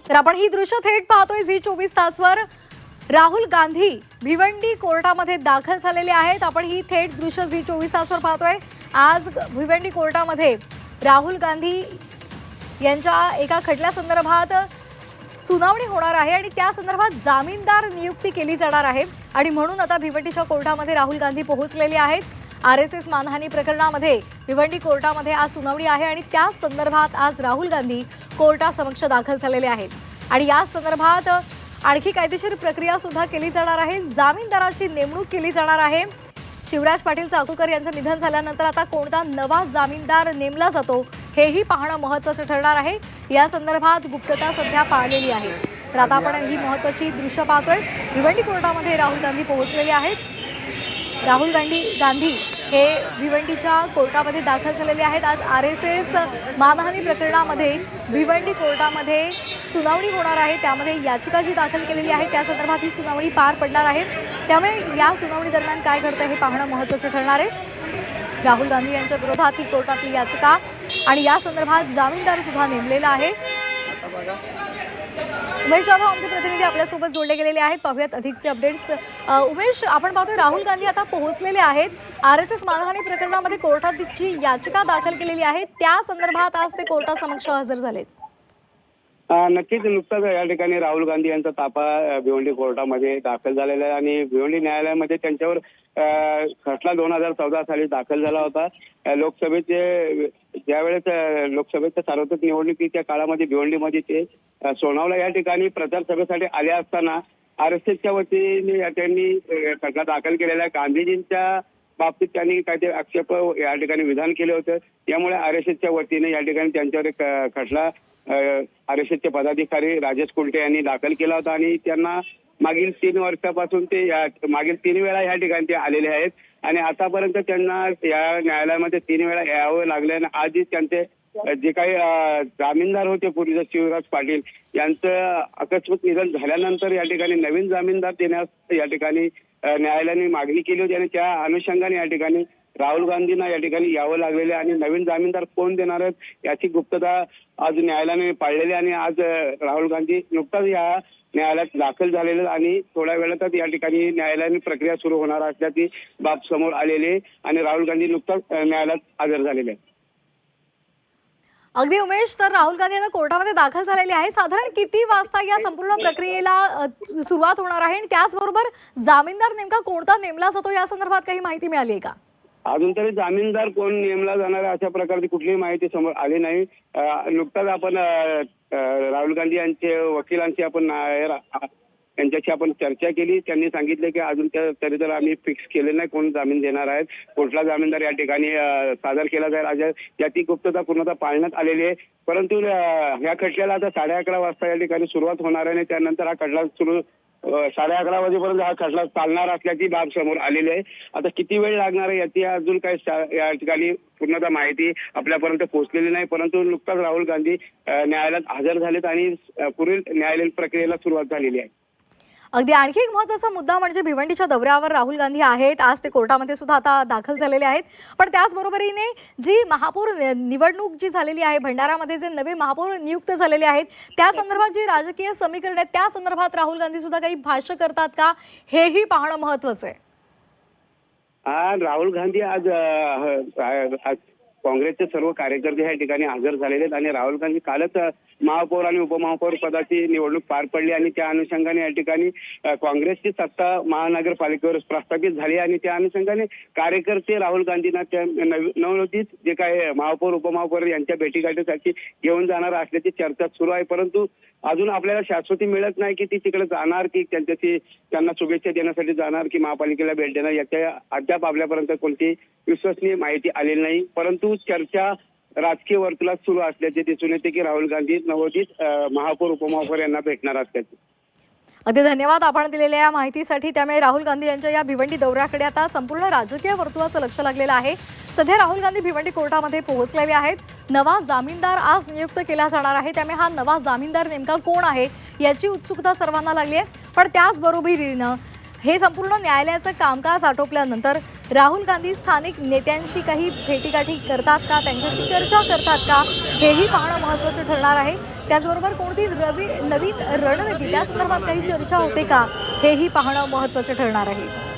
तर आपण ही दृश्य थेट पाहतोय झी 24 तासवर। राहुल गांधी भिवंडी कोर्टामध्ये दाखल झालेले आहेत। आपण ही थेट दृश्य झी 24 तासवर पाहतोय। आज भिवंडी कोर्टामध्ये राहुल गांधी यांच्या एका खटल्यासंदर्भात सुनावणी होणार आहे आणि त्या संदर्भात जामीनदार नियुक्ती केली जाणार आहे आणि म्हणून आता भिवंडीच्या कोर्टामध्ये राहुल गांधी पोहोचलेले आहेत। आरएसएस मानहानी प्रकरणामध्ये भिवंडी कोर्टामध्ये आज सुनावणी आहे आणि त्या संदर्भात आज राहुल गांधी कोर्टासमक्ष दाखल झालेले आहेत आणि या संदर्भात आणखी कायदेशीर प्रक्रिया सुद्धा केली जाणार आहे। जामीनदाराची नेमणूक केली जाणार आहे। शिवराज पाटील चाकूरकर यांचं निधन झाल्यानंतर आता कोणता नवा जामीनदार नेमला जातो हेही पाहणं महत्त्वाचं ठरणार आहे। या संदर्भात गुप्तता सध्या पाळलेली आहे। तर आता आपण ही महत्त्वाची दृश्य पाहतोय। भिवंडी कोर्टामध्ये राहुल गांधी पोहोचलेले आहेत। राहुल गांधी हे भिवंडीच्या कोर्टामध्ये दाखल झालेले आहेत। आज आरएसएस मानहानी प्रकरणामध्ये भिवंडी कोर्टामध्ये सुनावणी होणार आहे। त्यामध्ये याचिका जी दाखल केलेली आहे त्या संदर्भात ही सुनावणी पार पडणार आहे। त्यामुळे या सुनावणी दरम्यान काय घडतं हे पाहणं महत्त्वाचं ठरणार आहे। राहुल गांधी यांच्या विरोधात ही कोर्टातली याचिका आणि या संदर्भात जामीनदार सुद्धा नेमलेला आहे। उमेश जाधव आमचे प्रतिनिधी आपल्यासोबत जोडले गेलेले आहेत। पाहूयात अधिकचे अपडेट्स। उमेश, आपण पाहतोय राहुल गांधी आता पोहोचलेले आहेत। आरएसएस मानहानी प्रकरणामध्ये कोर्टात जी याचिका दाखल केलेली आहे त्या संदर्भात आज ते कोर्टासमक्ष हजर झालेत। नक्कीच नुकताच या ठिकाणी राहुल गांधी यांचा ताफा भिवंडी कोर्टामध्ये दाखल झालेला आहे आणि भिवंडी न्यायालयामध्ये त्यांच्यावर खटला 2014 साली दाखल झाला होता। लोकसभेचे ज्यावेळेस लोकसभेच्या सार्वत्रिक निवडणुकीच्या काळामध्ये भिवंडीमध्ये ते सोनावला या ठिकाणी प्रचार सभेसाठी आले असताना आरएसएसच्या वतीने त्यांनी खटला दाखल केलेला आहे। गांधीजींच्या बाबतीत त्यांनी काही आक्षेप या ठिकाणी विधान केले होते। त्यामुळे आरएसएसच्या वतीने या ठिकाणी त्यांच्यावर एक खटला आरएसएसचे पदाधिकारी राजेश कुलटे यांनी दाखल केला होता आणि त्यांना मागील 3 वर्षापासून ते मागील 3 वेळा या ठिकाणी ते आलेले आहेत आणि आतापर्यंत त्यांना या न्यायालयामध्ये 3 वेळा यावं लागले आणि आजही त्यांचे जे काही जामीनदार होते पूर्वीचे शिवराज पाटील यांचं आकस्मिक निधन झाल्यानंतर या ठिकाणी नवीन जामीनदार देण्यास या ठिकाणी न्यायालयाने मागणी केली होती आणि त्या अनुषंगाने या ठिकाणी राहुल गांधींना या ठिकाणी यावं लागलेले आणि नवीन जामीनदार कोण देणार आहेत याची गुप्तता आज न्यायालयाने पाळलेली आणि आज राहुल गांधी नुकताच या न्यायालयात दाखल झालेले आणि थोड्या वेळातच या ठिकाणी न्यायालयाने प्रक्रिया सुरू होणार असल्याची बाब समोर आलेली आणि राहुल गांधी नुकताच न्यायालयात हजर झालेले आहेत। अगदी उमेश, तर राहुल गांधी आता कोर्टामध्ये दाखल झालेले आहे। साधारण किती वाजता या संपूर्ण प्रक्रियेला सुरुवात होणार आहे आणि त्याचबरोबर जामीनदार नेमका कोणता नेमला जातो या संदर्भात काही माहिती मिळाली आहे का? अजून तरी जामीनदार कोण नेमला जाणार अशा प्रकारची कुठलीही माहिती समोर आली नाही। नुकताच आपण राहुल गांधी यांचे वकिलांची आपण यांच्याशी आपण चर्चा केली। त्यांनी सांगितले की अजून तरी तर आम्ही फिक्स केले नाही कोण जामीन देणार आहेत, कुठला जामीनदार या ठिकाणी सादर केला जाईल याची गुप्तता पूर्णतः पाळण्यात आलेली आहे। परंतु ह्या खटल्याला आता 11:30 वाजता या ठिकाणी सुरुवात होणार आहे आणि त्यानंतर हा खटला सुरू 11:30 वाजेपर्यंत हा खटला चालणार असल्याची बाब समोर आलेली आहे। आता किती वेळ लागणार आहे याची अजून काही या ठिकाणी पूर्णतः माहिती आपल्यापर्यंत पोहोचलेली नाही। परंतु नुकताच राहुल गांधी न्यायालयात हजर झालेत आणि पुढील न्यायालयीन प्रक्रियेला सुरुवात झालेली आहे। अगदी आणखी एक महत्त्वाचा मुद्दा म्हणजे भिवंडीच्या दौऱ्यावर राहुल गांधी आहेत। आज ते कोर्टामध्ये सुद्धा आता दाखल झालेले आहेत। पण त्याचबरोबरीने जी महापौर निवडणूक जी झालेली आहे, भंडारामध्ये जे नवे महापौर नियुक्त झालेले आहेत त्या संदर्भात जी राजकीय समीकरण आहेत त्या संदर्भात राहुल गांधी सुद्धा काही भाष्य करतात का हेही पाहणं महत्त्वाचं आहे। राहुल गांधी आज काँग्रेसचे सर्व कार्यकर्ते या ठिकाणी हजर झालेले आहेत आणि राहुल गांधी कालच महापौर आणि उपमहापौर पदाची निवडणूक पार पडली आणि त्या अनुषंगाने या ठिकाणी काँग्रेसची सत्ता महानगरपालिकेवर प्रस्थापित झाली आणि त्या अनुषंगाने कार्यकर्ते राहुल गांधींना त्या नवनिर्मित जे काही महापौर उपमहापौर यांच्या भेटीगाठीसाठी घेऊन जाणार असल्याची चर्चा सुरू आहे। परंतु अजून आपल्याला शाश्वती मिळत नाही की ती तिकडे जाणार की त्यांना शुभेच्छा देण्यासाठी जाणार की महापालिकेला भेट देणार याच्या अद्याप आपल्यापर्यंत कोणती विश्वसनीय माहिती आलेली नाही। परंतु चर्चा राजकीय वर्तुळात सुरू असल्याचे दिसून येते की राहुल गांधी नवोदित महापौर उपमहापौर यांना भेटणार असल्याचे। अगदी धन्यवाद आपण दिलेल्या या माहितीसाठी। त्यामुळे राहुल गांधी यांच्या या भिवंडी दौऱ्याकडे आता संपूर्ण राजकीय वर्तुळाचं लक्ष लागलेलं आहे। सध्या राहुल गांधी भिवंडी कोर्टामध्ये पोहोचलेले आहेत। नवा जामीनदार आज नियुक्त केला जाणार आहे। त्यामुळे हा नवा जामीनदार नेमका कोण आहे याची उत्सुकता सर्वांना लागली आहे। पण त्याचबरोबरीनं हे संपूर्ण न्यायालयाचं कामकाज आटोपल्यानंतर राहुल गांधी स्थानिक नेत्यांशी काही भेटीगाठी करतात का, त्यांच्याशी चर्चा करतात का, हेही पाहणं महत्त्वाचं ठरणार आहे. त्याचबरोबर कोणती नवीन रणनीती त्या संदर्भात काही चर्चा होते का, हेही पाहणं महत्त्वाचं ठरणार आहे.